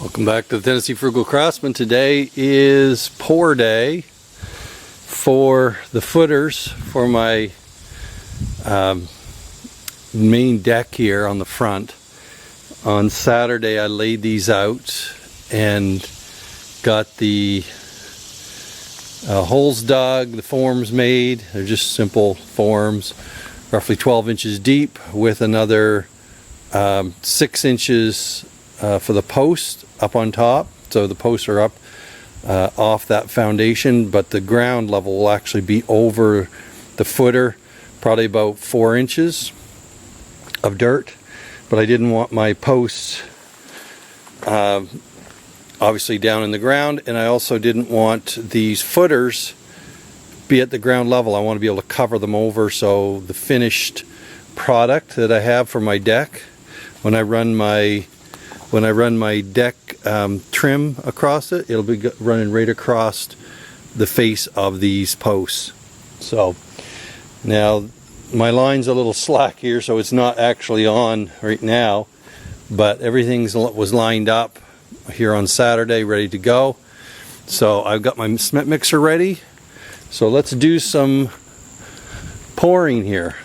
Welcome back to the Tennessee Frugal Craftsman. Today is pour day for the footers for my main deck here on the front. On Saturday I laid these out and got the holes dug, the forms made. They're just simple forms, roughly 12 inches deep with another 6 inches for the post up on top. So the posts are up off that foundation, but the ground level will actually be over the footer, probably about 4 inches of dirt. But I didn't want my posts obviously down in the ground, and I also didn't want these footers be at the ground level. I want to be able to cover them over, so the finished product that I have for my deck, when I run my deck trim across it, it'll be running right across the face of these posts. So now my line's a little slack here, so it's not actually on right now, but everything was lined up here on Saturday, ready to go. So I've got my cement mixer ready. So let's do some pouring here.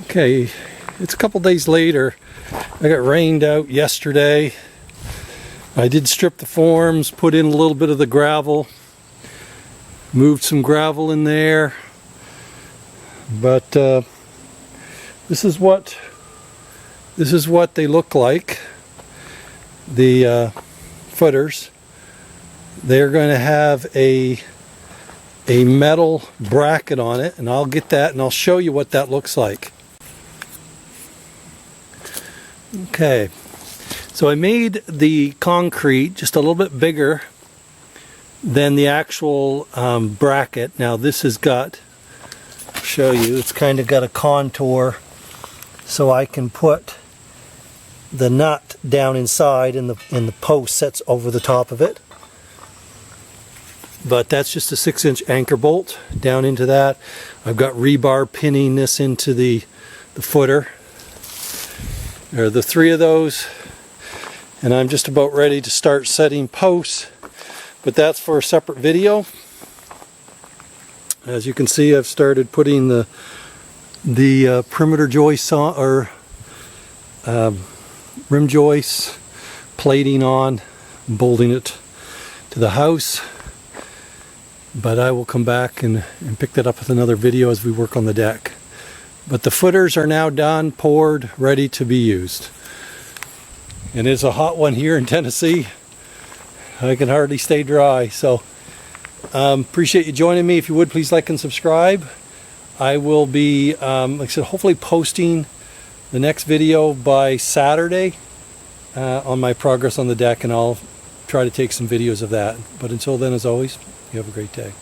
Okay, it's a couple days later. I got rained out yesterday. I did strip the forms, put in a little bit of the gravel, moved some gravel in there, but this is what they look like. The footers. They're going to have a metal bracket on it, and I'll get that and I'll show you what that looks like. Okay, so I made the concrete just a little bit bigger than the actual bracket. Now this has got, I'll show you, it's kind of got a contour so I can put the nut down inside and the post sets over the top of it. But that's just a 6-inch anchor bolt down into that. I've got rebar pinning this into the footer. There are the 3 of those, and I'm just about ready to start setting posts, but that's for a separate video. As you can see, I've started putting the perimeter joists on, or rim joists, plating on, bolting it to the house. But I will come back and pick that up with another video as we work on the deck. But the footers are now done, poured, ready to be used. And it's a hot one here in Tennessee. I can hardly stay dry. So appreciate you joining me. If you would, please like and subscribe. I will be, like I said, hopefully posting the next video by Saturday on my progress on the deck, and I'll try to take some videos of that. But until then, as always, you have a great day.